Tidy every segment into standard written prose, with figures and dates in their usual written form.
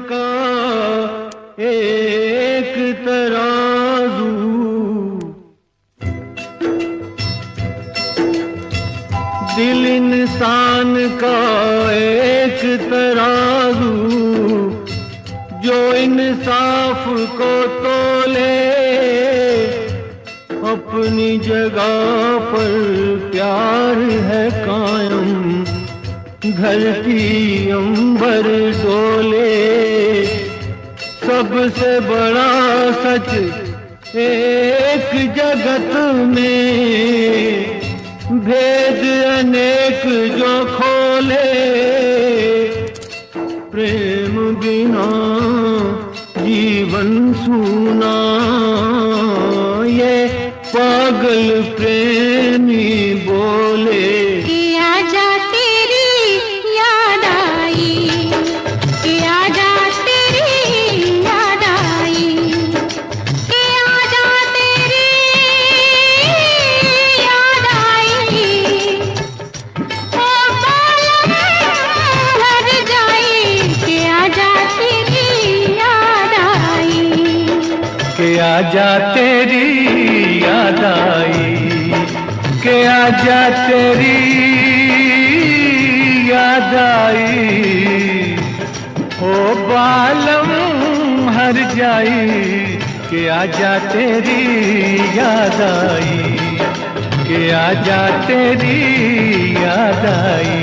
का एक तराजू, दिल इंसान का एक तराजू, जो इंसाफ को तोले अपनी जगह पर प्यार है कायम, धरती अंबर डोले। सबसे बड़ा सच एक जगत में, भेद अनेक जो खोले। प्रेम बिना जीवन सूना, ये पागल प्रेमी बोले। आजा तेरी याद आई, के आजा तेरी याद आई, ओ बालम हर जाई। के आजा तेरी याद आई, के आजा तेरी याद आई।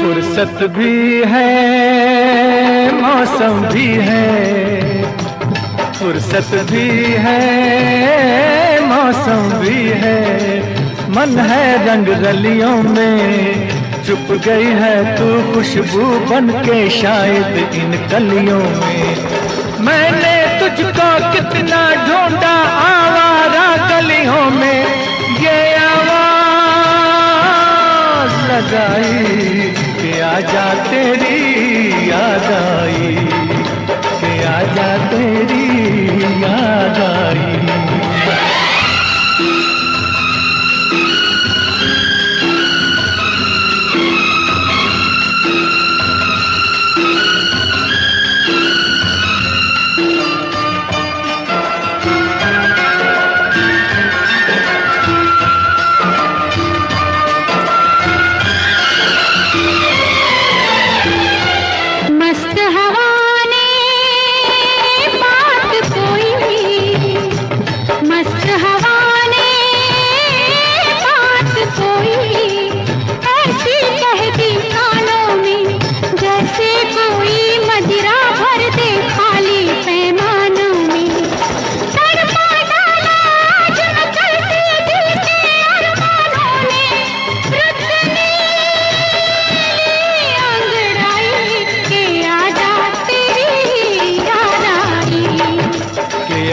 फुर्सत भी है, मौसम भी है, फुर्सत भी है, मौसम भी है। मन है रंग रलियों में, चुप गई है तू खुशबू बन के शायद इन कलियों में। मैंने तुझको कितना ढूंढा आवारा गलियों में, ये आवाज लगाई कि आजा तेरी याद आई, कि आजा तेरी याद आई।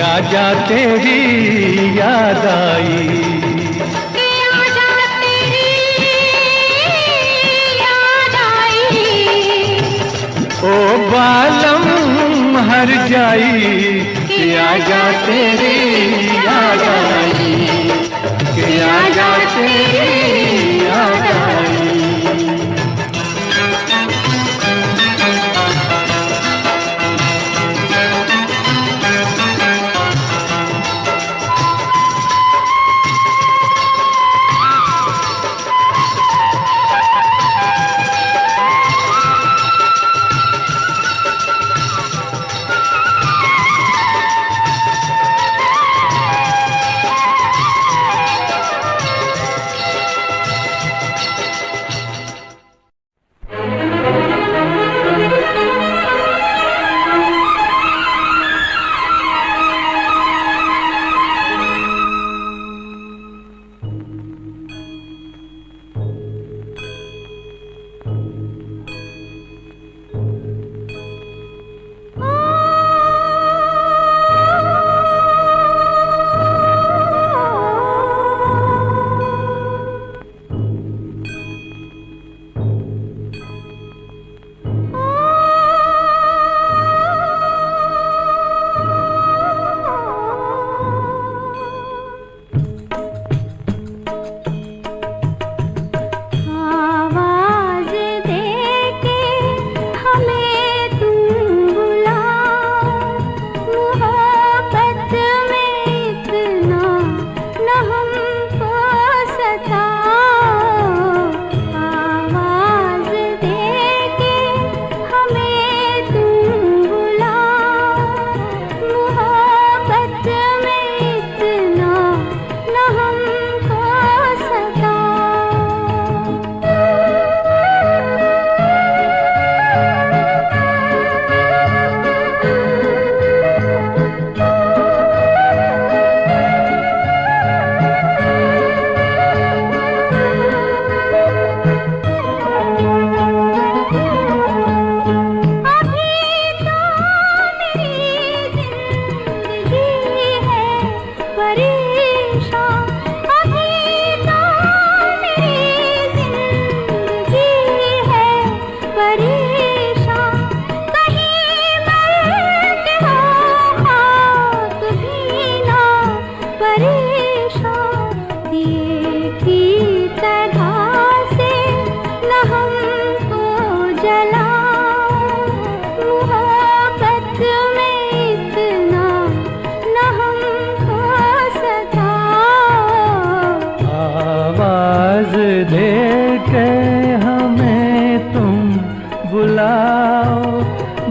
आजा तेरी याद आई, आजा तेरी याद आई। ओ बालम हर जाई, कि आजा तेरी याद आई, कि आजा तेरी याद आई।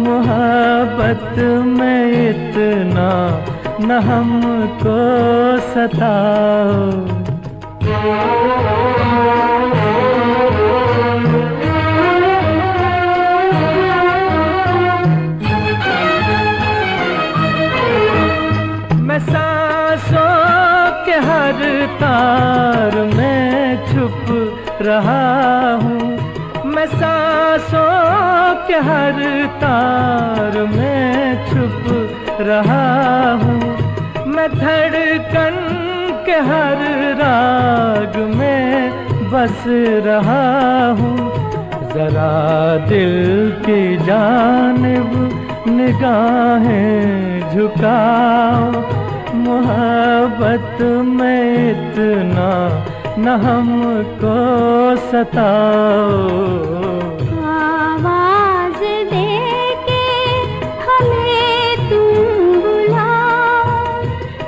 मोहब्बत में इतना न हमको सताओ। मैं सांसों के हर तार में छुप रहा हूँ, मैं सांसों के हर तार में छुप रहा हूँ, मैं धड़कन के हर राग में बस रहा हूँ। जरा दिल की जानिब निगाहें झुकाओ, मोहब्बत में इतना न हमको सताओ। आवाज दे के हमें तुम बुलाओ,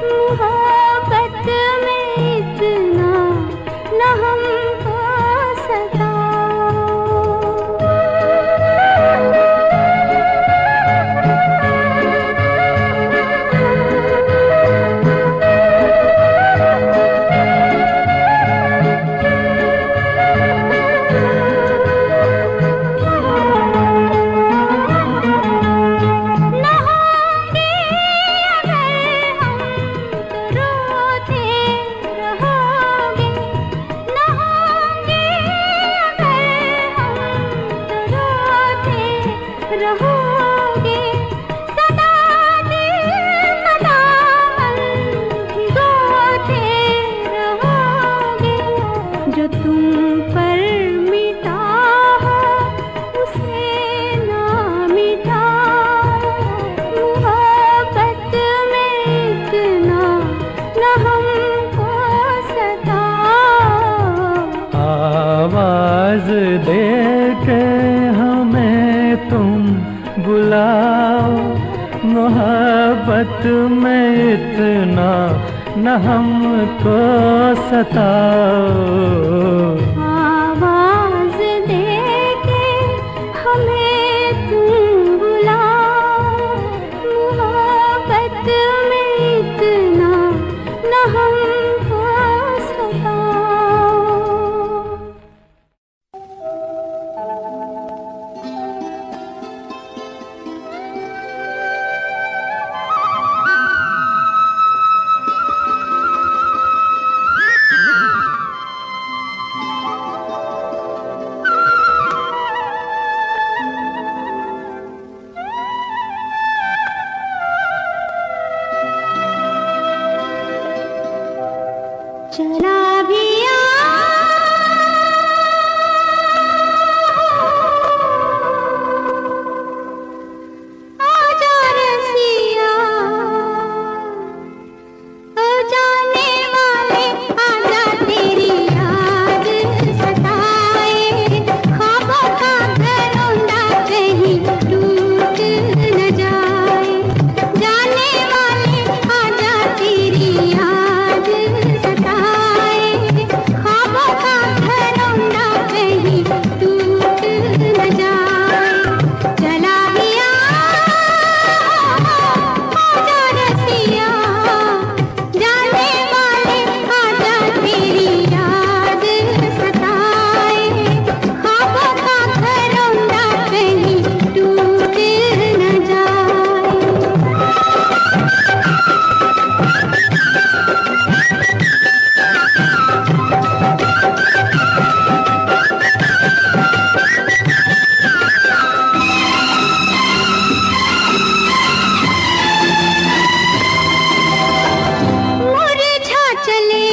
मोहब्बत में इतना न हमको सताओ। में इतना न हमको सताओ। आवाज दे के हमें तुम बुलाओ, मोहब्बत में इतना न हमको सताओ। चला भी आजा रसिया, ओ जाने वाले आजा तेरी याद सताए, ख्वाबों का घरौंदा कहीं टूट न जाए। जाने वाले आजा तेरी याद सताए, ख्वाबों का घरौंदा कहीं टूट न जाए। चला भी आजा रसिया, जाने वाले आजा तेरी याद सताए, ख्वाबों का घरौंदा कहीं टूट न जाए। मुरझा चले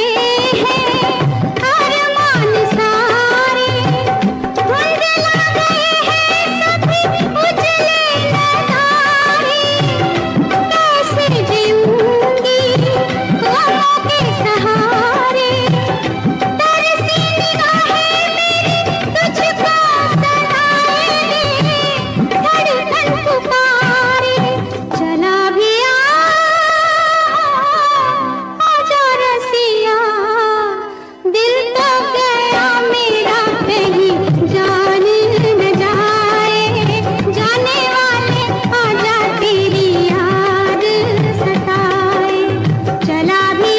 हैं अरमान सारे, धुंधला गए हैं सभी उजले नज़ारे। कैसे जीऊंगी गमों के सहारे, तरसी निगाहें मेरी तुझको सताए, धड़कन पुकारे। चला भी आजा रसिया, दिल तो गया मेरा कहीं जान न जाए। जाने वाले आजा तेरी याद सताए। चला भी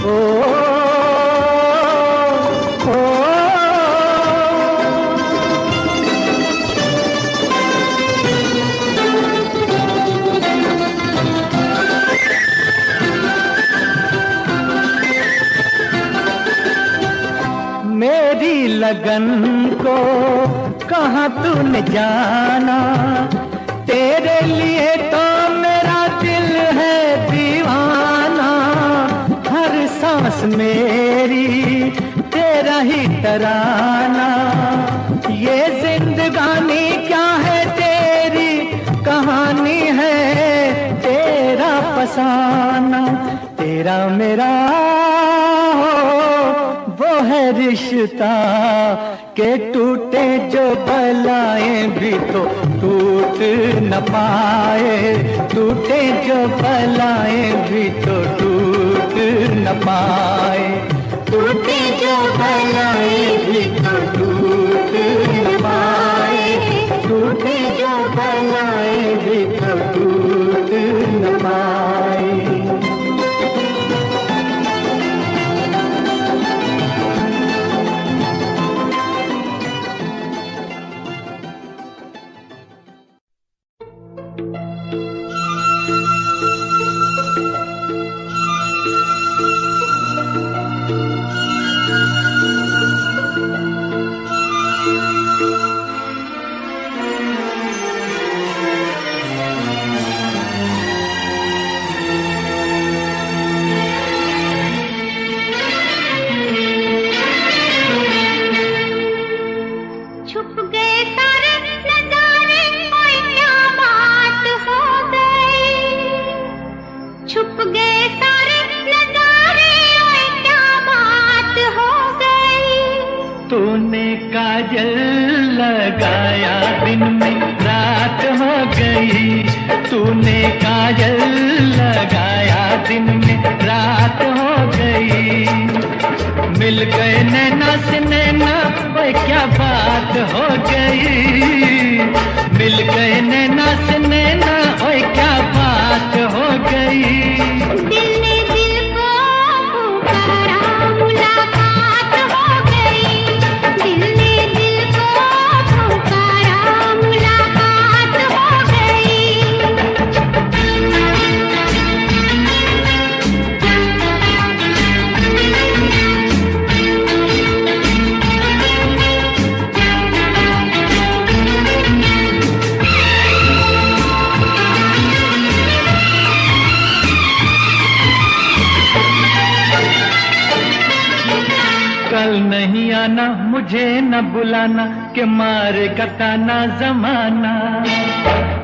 ओ, ओ, मेरी लगन को कहाँ तूने जाना, तेरे लिए तो मेरा दिल है दीवाना। हर सांस मेरी तेरा ही तराना, ये जिंदगानी क्या है तेरी कहानी है, तेरा फसाना। तेरा मेरा हो वो है रिश्ता, के टूटे जो बलाएं भी तो टूट न पाए। टूटे जो बलाएं भी तो टूट न पाए। टूटे जो बलाएं भी तो टूट न पाए। टूटे जो बलाएं भी तो टूट न पाए। मिल गए नैना से नैना, ओए क्या बात हो गई। मिल गए नैना से नैना, ओए क्या बात हो गई। दिल ने दिल को पुकारा, मुलाकात हो गई। दिल ने दिल को पुकारा, मुलाकात हो गई। कल नहीं आना, मुझे न बुलाना, के मारे ताना जमाना।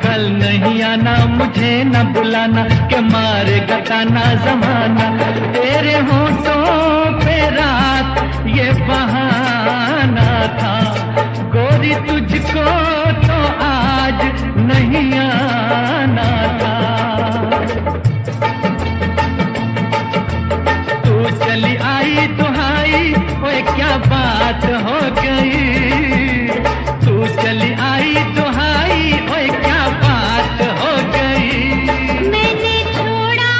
कल नहीं आना, मुझे न बुलाना, के मारे ताना जमाना। तेरे होठों पे रात ये बहाना था, गोरी तुझको तो आज नहीं आना था। तू चली आई दुहाई, ओए क्या बात हो गई। तू चली आई दुहाई, ओए क्या बात हो गई। मैंने छोड़ा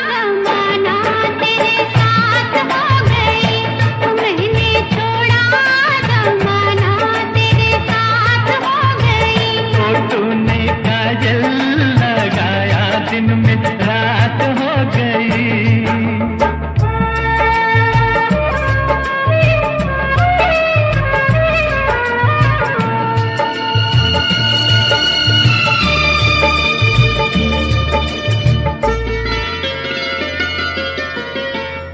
जमाना, तेरे साथ हो गई। मैंने छोड़ा जमाना, तेरे साथ हो गई। तो तूने काजल लगाया, दिन में रात हो गई।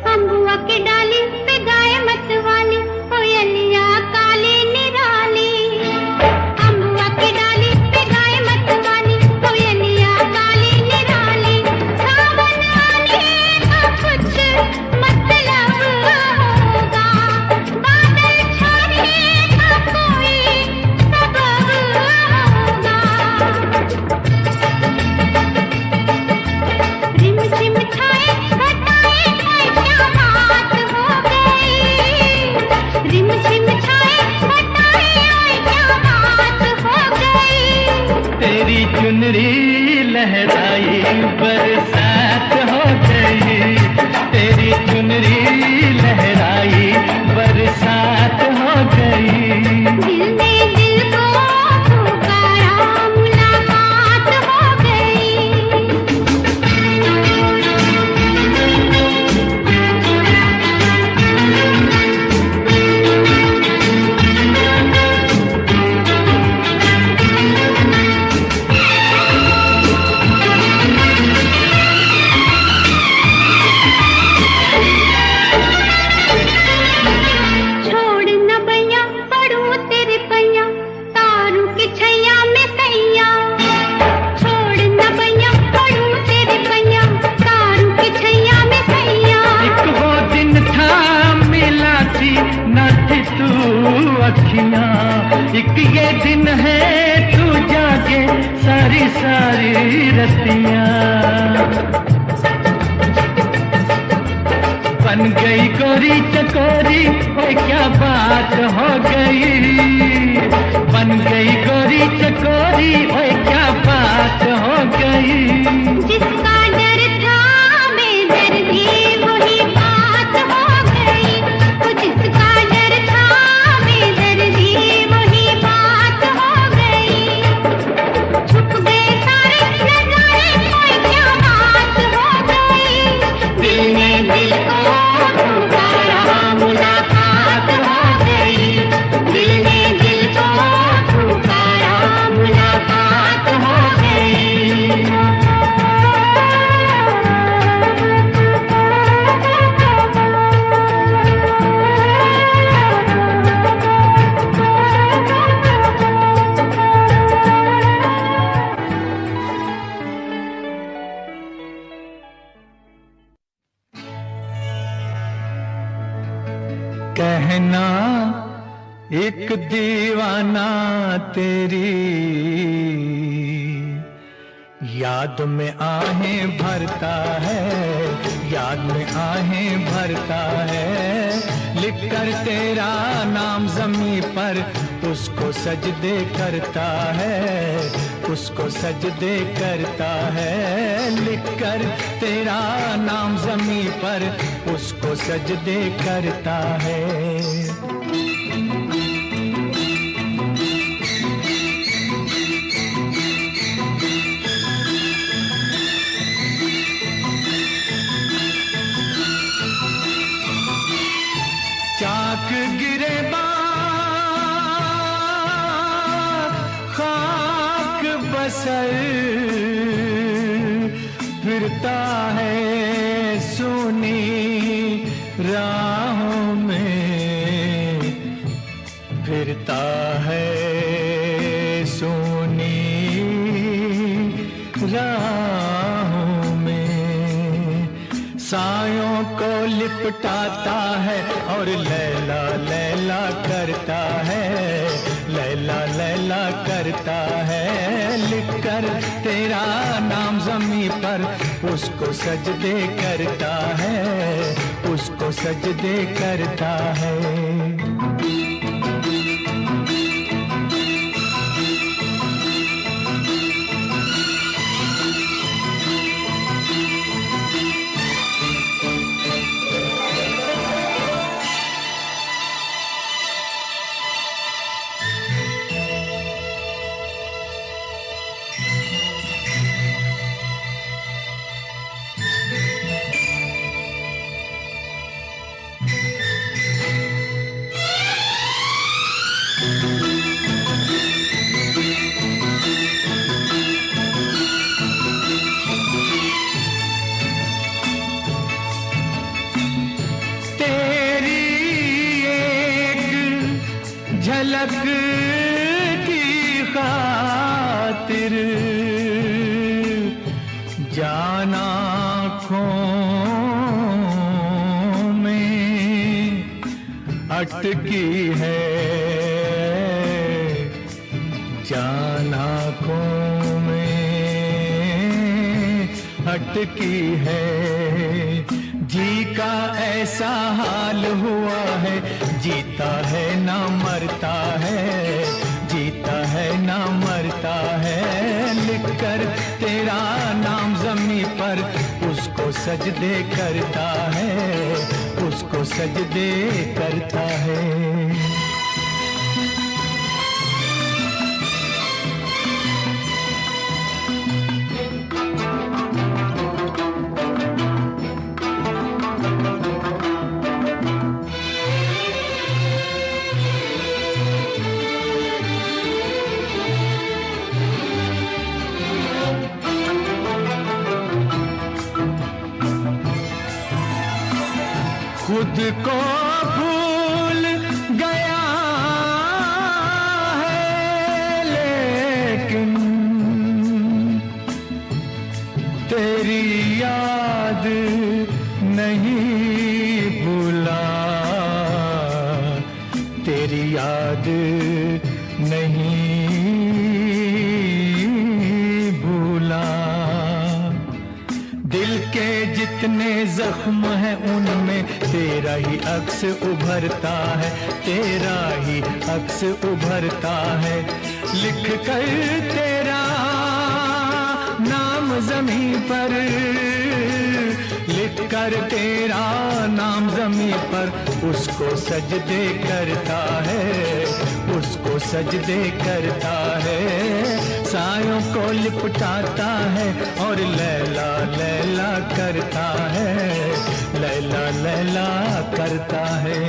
अम्बुआ की डाली पे गाय मतवाली, कोयलिया काली निराली। अम्बुआ की डाली पे गाय मतवाली, कोयलिया काली निराली। सावन आने का कुछ मतलब होगा, बादल छाने का कोई सबब होगा। रिम झिम छाए घटाए, क्या बात हो गई। रिम झिम छाए घटाए, क्या बात हो गई। तेरी चुनरी लहराई, बरसात हो गई। तेरी चुनरी लहराई, बरसात हो गई। दिल ने दिल को पुकारा, मुलाकात हो गई। छोड़ न बैया, पढ़ूं तेरे पैया, तारू की छैया में सैया। छोड़ न बैया, पढ़ूं तेरे पैया, तारू की छैया में सैया। एक वो दिन था मिला थी न थी तू अखियां, एक ये दिन है तू जागे सारी सारी रतियां। बन गई गोरी चकोरी, ओए क्या बात हो गई। बन गई गोरी चकोरी, ओए क्या बात हो गई। जिसका डर था बेदर्दी, वही बात हो गई। वो जिसका डर था बेदर्दी, वही बात हो गई। छुप गए सारे नजारे, कोई क्या बात हो गई। दिल ने दिल को पुकारा, मुलाकात हो गई। दिल ने दिल को पुकारा, मुलाकात हो गई। कहना एक दीवाना तेरी याद में आहें भरता है, याद में आहें भरता है, लिख कर तेरा नाम ज़मीं पर उसको सजदे करता है, उसको सजदे करता है। लिख कर तेरा नाम ज़मीं पर उसको सजदे करता है। चाक गिरे खाक बसर फिरता है सोनी राहों में, फिरता है सोनी राहों में। सायों को लिपटाता है और लैला लैला करता है, लैला लैला करता है। लिख कर तेरा नाम ज़मीं पर उसको सजदे करता है, उसको सजदे करता है। झलक की खातिर जान आँखों में अटकी है, जान आँखों में अटकी है। जी का ऐसा हाल हुआ है, जीता है ना मरता है, जीता है ना मरता है। लिख कर तेरा नाम ज़मीं पर उसको सजदे करता है, उसको सजदे करता है। खुद को भूल गया है लेकिन तेरी याद नहीं भूला, तेरी याद नहीं भूला। दिल के जितने जख्म हैं उनमें तेरा ही अक्स उभरता है, तेरा ही अक्स उभरता है। लिख कर तेरा नाम ज़मीं पर, लिख कर तेरा नाम ज़मीं पर उसको सजदे करता है, उसको सजदे करता है। सायों को लिपटाता है और लैला लैला करता है, लैला लैला करता है।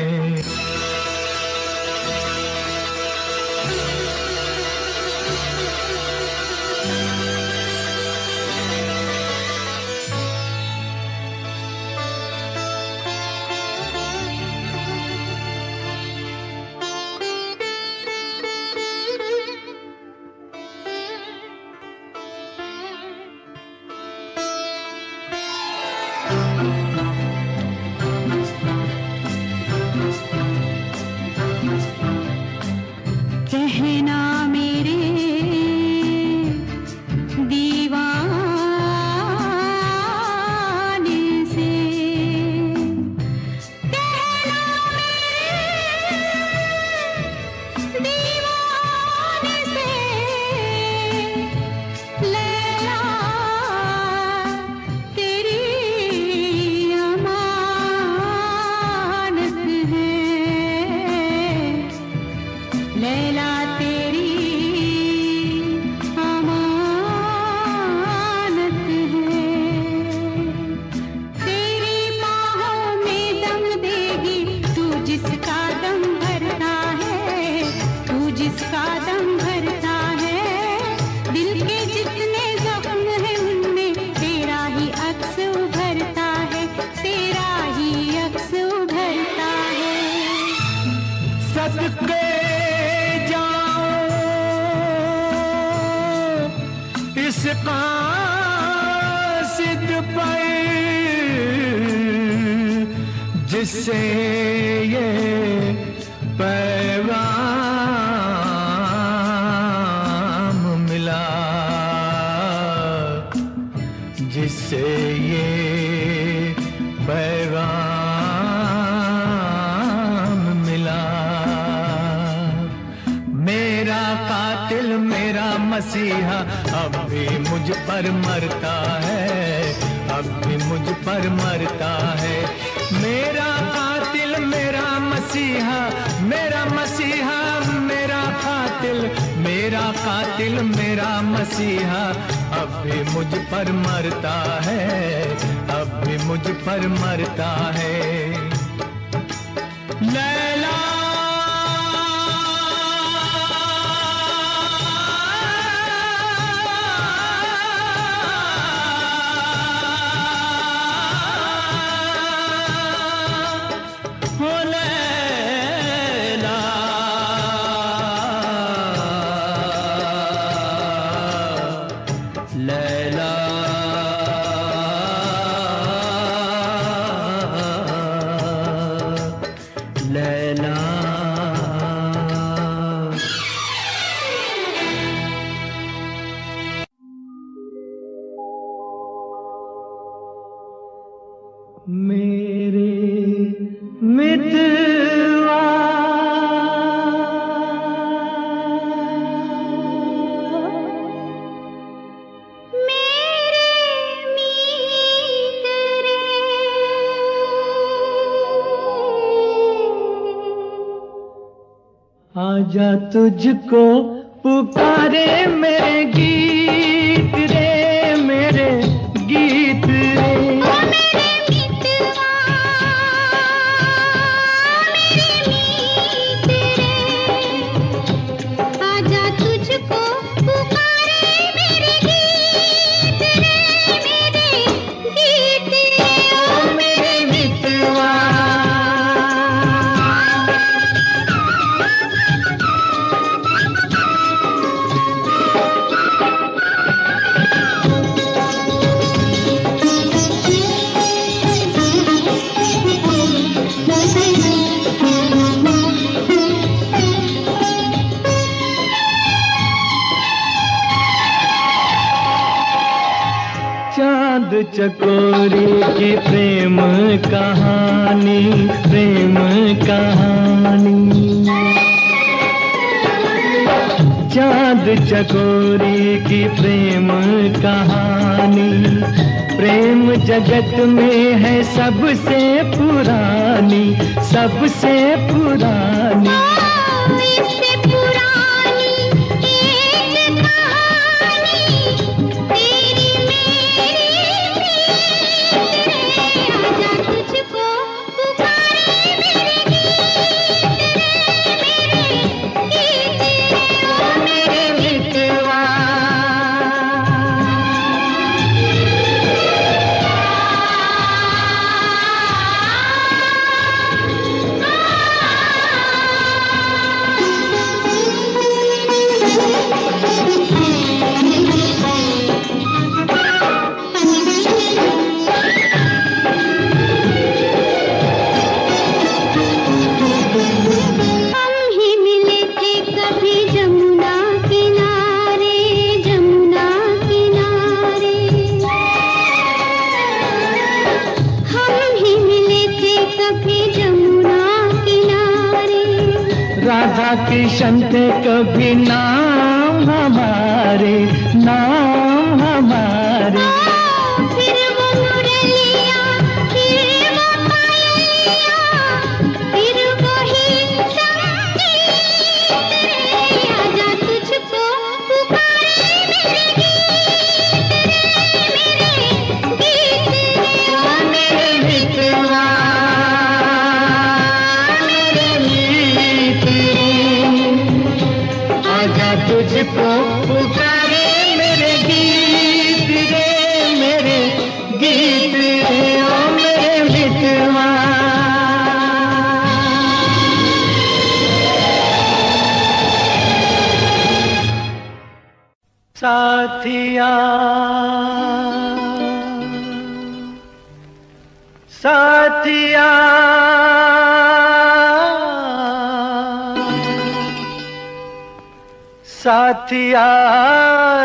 मकासिद पर जिससे ये पैगाम मिला, जिससे ये पैगाम मिला। मेरा कातिल मेरा मसीहा अब भी मुझ पर मरता है, अब भी मुझ पर मरता है। मेरा कातिल मेरा मसीहा, मेरा मसीहा मेरा कातिल, मेरा कातिल मेरा मसीहा अब भी मुझ पर मरता है, अब भी मुझ पर मरता है। लैला मेरे मितवा मेरे मीत रे, आजा तुझको पुकारे मेरे गीत रे, मेरे गीत रे। चांद चकोरी की प्रेम कहानी, प्रेम कहानी। चांद चकोरी की प्रेम कहानी, प्रेम जगत में है सबसे पुरानी, सबसे पुरानी। राधा कृष्ण थे कभी नाम हमारे, नाम हमारे। फिर वो मुरलिया, फिर वो पायलिया, फिर वही संगीत रे। आजा तुझको पुकारे मेरे गीत रे, मेरे गीत रे। ओ मेरे मितवा, तुझको पुकारे मेरे गीत रे, साथिया साथिया साथिया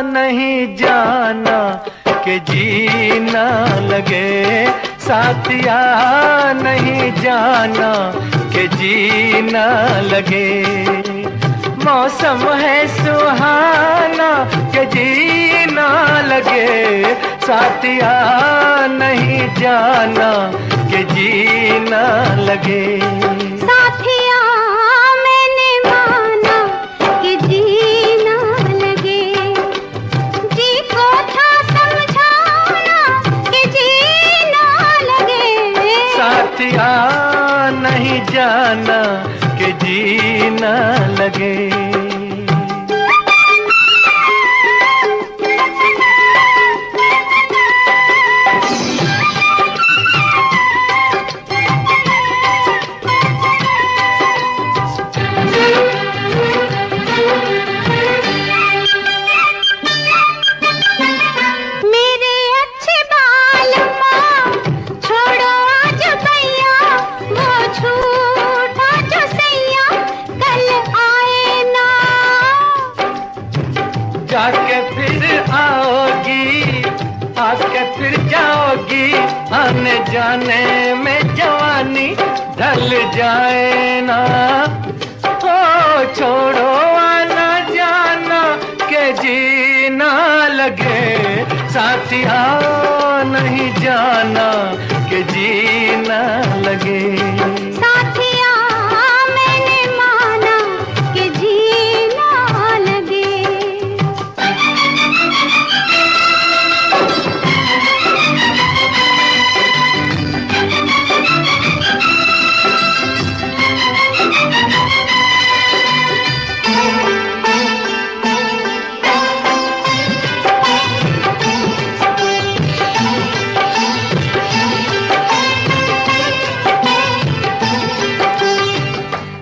नहीं जाना कि जीना लगे, साथिया नहीं जाना कि जीना लगे। मौसम है सुहाना कि जीना लगे, साथिया नहीं जाना कि जीना लगे। साथिया मैंने माना कि जीना लगे, जी को था समझाना कि जीना लगे। साथिया नहीं जाना कि जीना लगे। जाके फिर आओगी, आके फिर जाओगी, आने जाने में जवानी ढल जाए ना। ओ छोड़ो आना जाना के जीना लगे, साथिया नहीं जाना के जीना लगे। साथिया मैंने माना कि जीना लगे।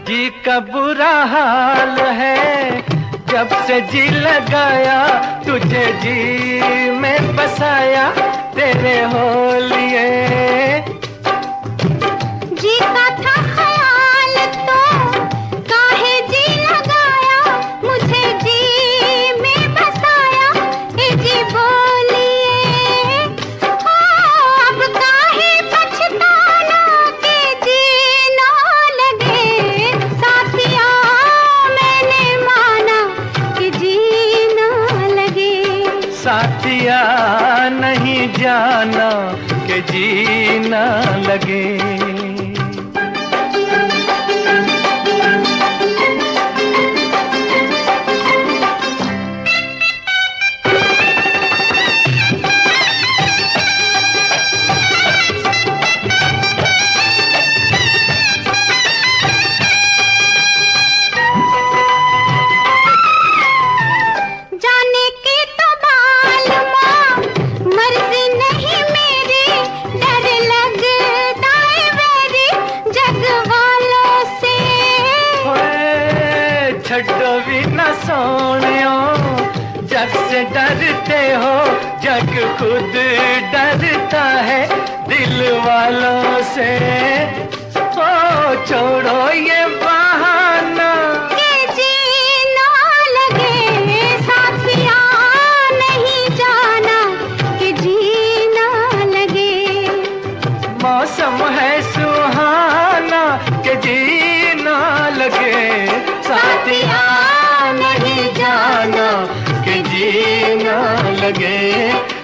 जी का बुरा हाल है जब से जी लगाया, तुझे जी में बसाया तेरे हो लिए। जी का था ख्याल तो काहे जी लगाया, मुझे जी में बसाया ए जी बोलिए। अब काहे पछताना के जीना लगे, साथिया मैंने माना कि जीना लगे। साथिया नहीं जाना कि जीना लगे। जाने के तो मालूमा मर्जी नहीं मेरी, डर लगता है मेरी जग वालों से। ओए छड्डो भी न सोनियो, जग से डरते हो, जग खुद डरता है दिल वालों से। ओ छोड़ो ये बहाना के जीना लगे, साथिया नहीं जाना कि जीना लगे। मौसम है सुहाना कि जीना लगे, साथिया नहीं जाना कि जीना लगे।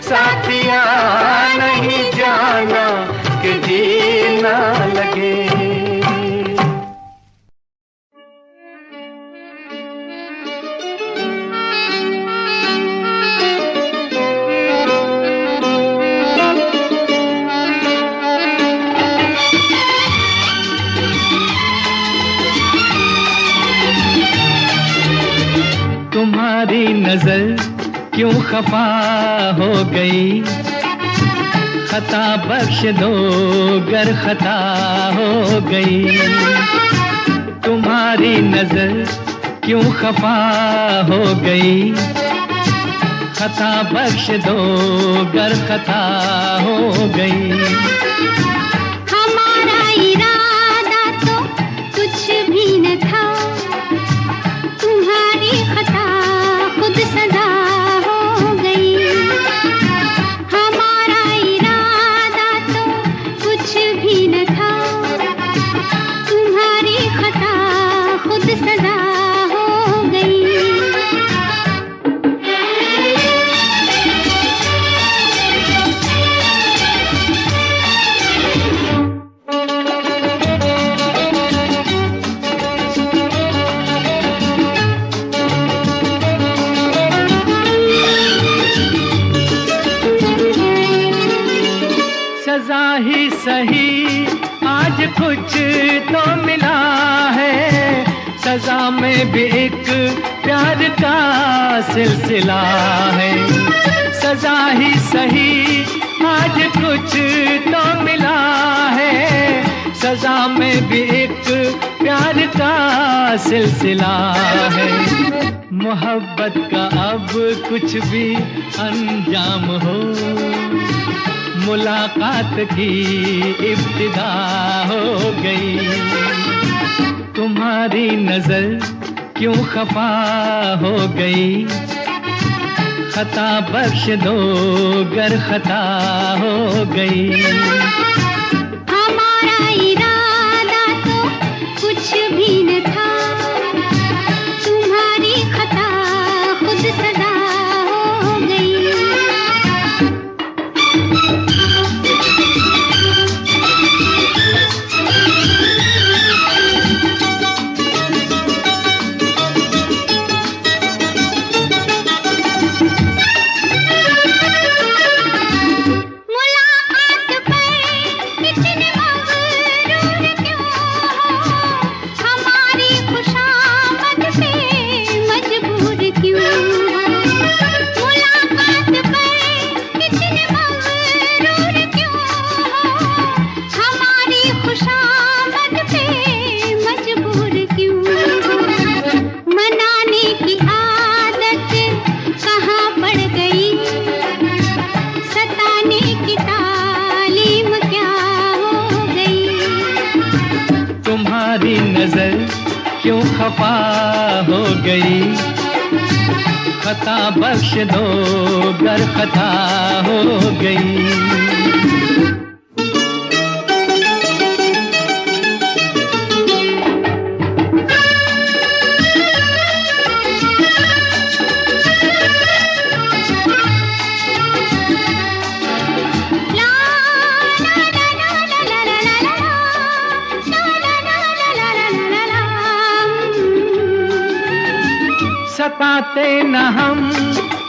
साथिया नहीं जाना कि जीना लगे। तुम्हारी नजर क्यों खफा हो गई, खता बख्श दो गर खता हो गई। तुम्हारी नजर क्यों खफा हो गई, खता बख्श दो गर खता हो गई। हमारा इरादा तो कुछ भी न था, तुम्हारी खता खुद सजा हो गई। हमारा इरादा तो कुछ भी न था, तुम्हारी खता खुद सजा हो गई। सजा ही सही आज कुछ तो मिला है, सजा में भी एक प्यार का सिलसिला है। सजा ही सही आज कुछ तो मिला है, सजा में भी एक प्यार का सिलसिला है। मोहब्बत का अब कुछ भी अंजाम हो, मुलाकात की इब्तिदा हो गई। तुम्हारी नजर क्यों खफा हो गई, खता बख्श दो गर खता हो गई। हमारा इरादा तो कुछ भी न था, तुम्हारी खता खुद सजा हो गई। नजर क्यों खफा हो गई, खता बख्श दो गर खता हो गई। सताते न हम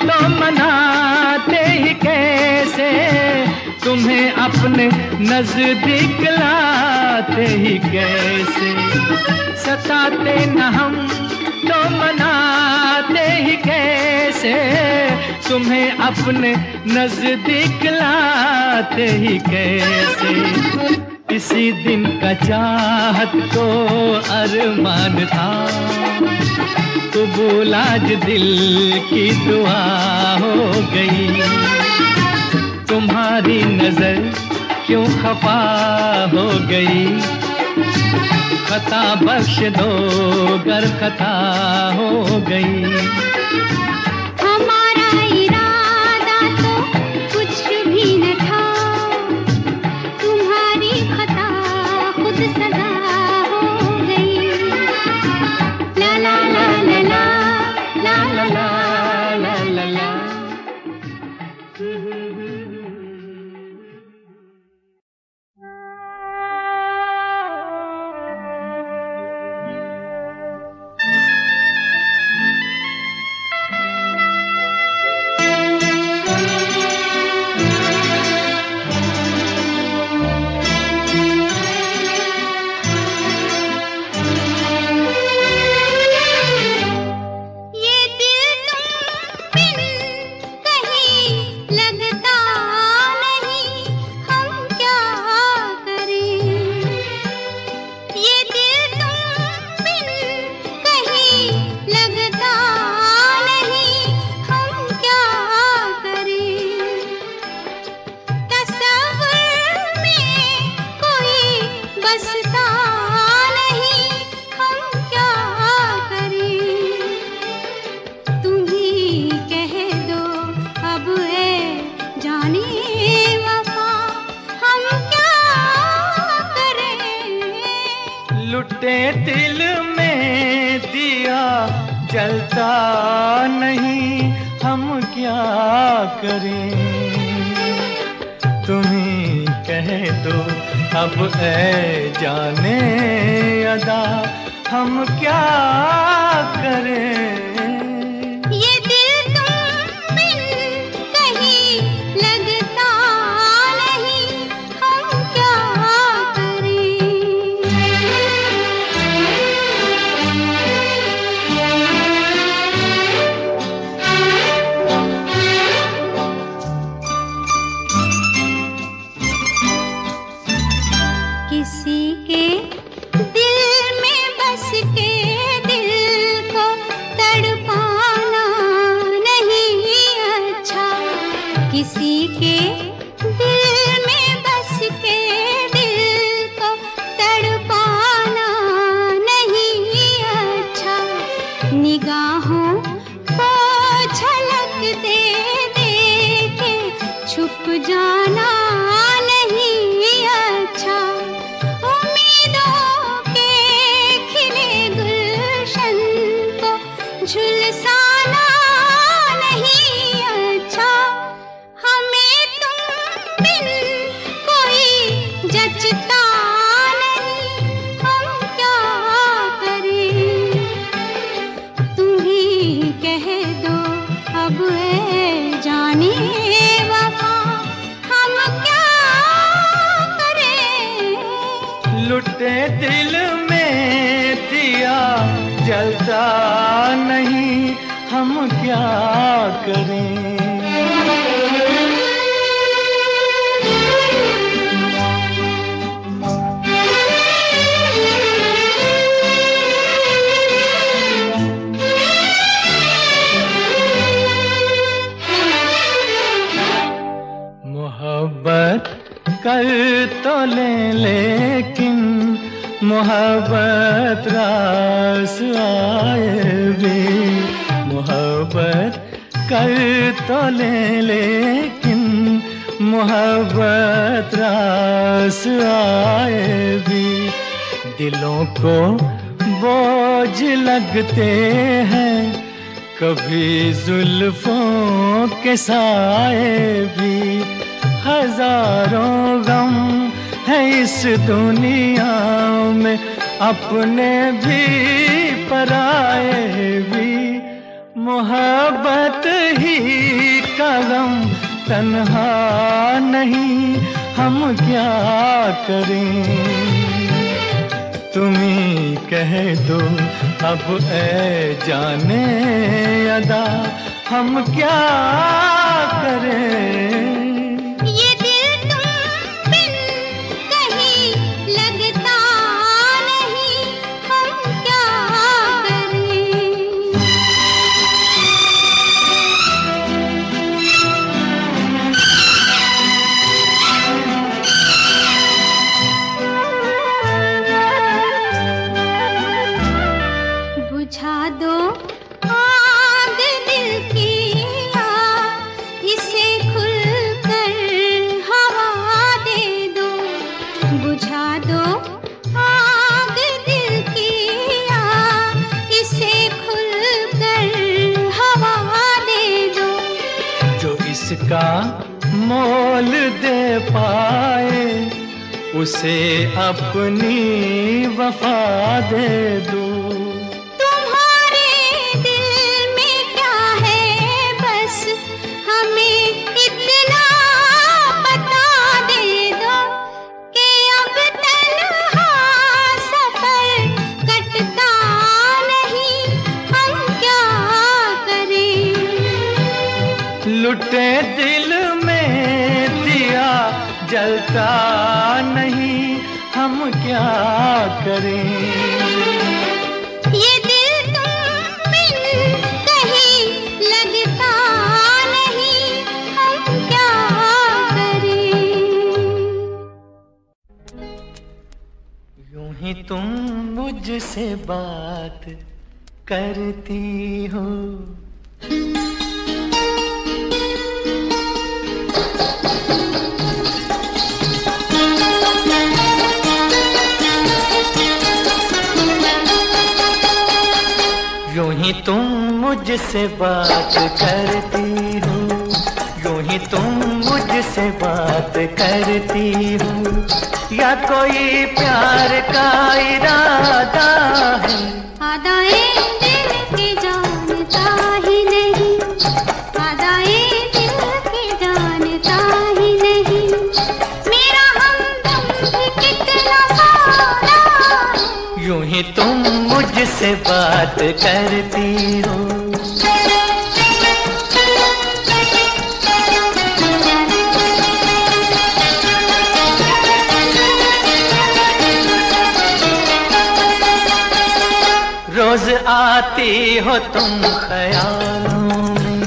तो मनाते ही कैसे, तुम्हें अपने नजदीक लाते ही कैसे। सताते न हम तो मनाते ही कैसे, तुम्हें अपने नजदीक लाते ही कैसे। इसी दिन का चाहत को अरमान था, कबूल आज दिल की दुआ हो गई। तुम्हारी नजर क्यों खफा हो गई, खता बख्श दो गर खता हो गई। हमारा इरादा तो कुछ भी न था, तुम्हारी खता खुद सजा हो गई। ला ला ला ला ला ला ला ला ला ला ला। लुटे दिल में दिया जलता नहीं, हम क्या करें। तुम्ही कह दो अब ऐ जाने अदा, हम क्या करें। लुटे दिल में दिया जलता नहीं, हम क्या करें। मोहब्बत कर तो लेकिन मोहब्बत रास आए भी। मोहब्बत कर तो लेकिन मोहब्बत रास आए भी। दिलों को बोझ लगते हैं कभी जुल्फों के साए भी। हजारों गम है इस दुनिया में, अपने भी पराए भी। मोहब्बत ही का गम तन्हा नहीं, हम क्या करें। तुम्ही कह दो अब ऐ जाने अदा, हम क्या करें। बुझा दो आग दिल की, इसे खुलकर हवा दे दो। बुझा दो आग दिल की, इसे खुलकर हवा दे दो। जो इसका मोल दे पाए उसे अपनी वफा दे दो। लुटे दिल में दिया जलता नहीं, हम क्या करें। ये दिल तुम बिन कहीं लगता नहीं, हम क्या करें। यूं ही तुम मुझसे बात करती हो, ही तुम मुझसे बात करती हो, यूं ही तुम मुझसे बात करती हो, या कोई प्यार का इरादा है? आदाए दिल की जानता ही नहीं, आदाए दिल की जानता ही नहीं, मेरा हमदम भी कितना सारा है। यूं ही तुम मुझसे बात करती हो। रोज आती हो तुम ख्यालों में,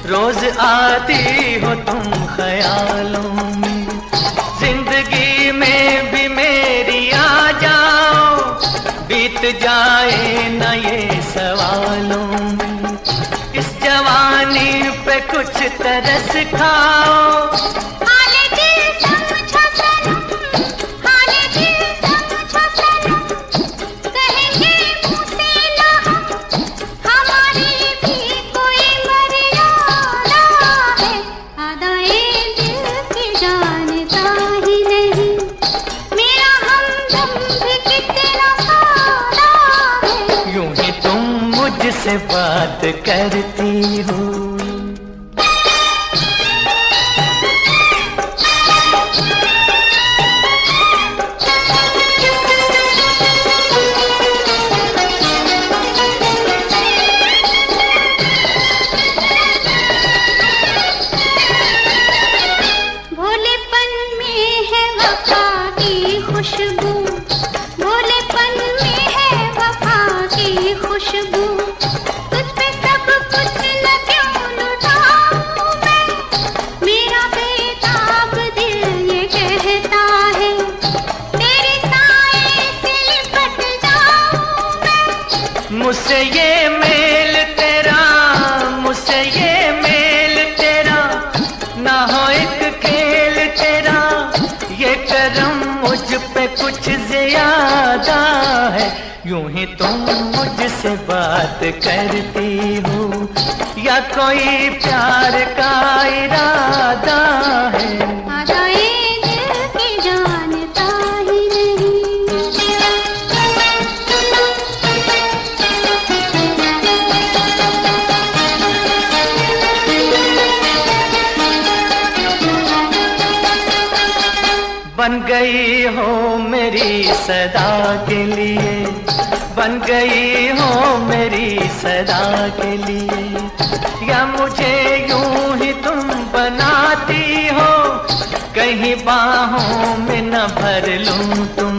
रोज आती हो तुम ख्यालों में, जिंदगी में भी मेरी आ जाओ, बीत जाए न ये सवालों में, इस जवानी पे कुछ तरस खाओ। मुझसे बात करती हो। भोलेपन में है वफा की खुशबू, भोलेपन में है वफा की खुशबू, मुझसे ये मेल तेरा, मुझसे ये मेल तेरा, ना हो एक खेल तेरा, ये करम मुझ पे कुछ ज्यादा है। यूं ही तुम मुझसे बात करती हो, या कोई प्यार का इरादा है? आदाए दिल की जानता ही नहीं। बन गई हो मेरी सदा के लिए, बन गई हो मेरी सदा के लिए, या मुझे यूं ही तुम बनाती हो, कहीं बाहों में न भर लूं तुम।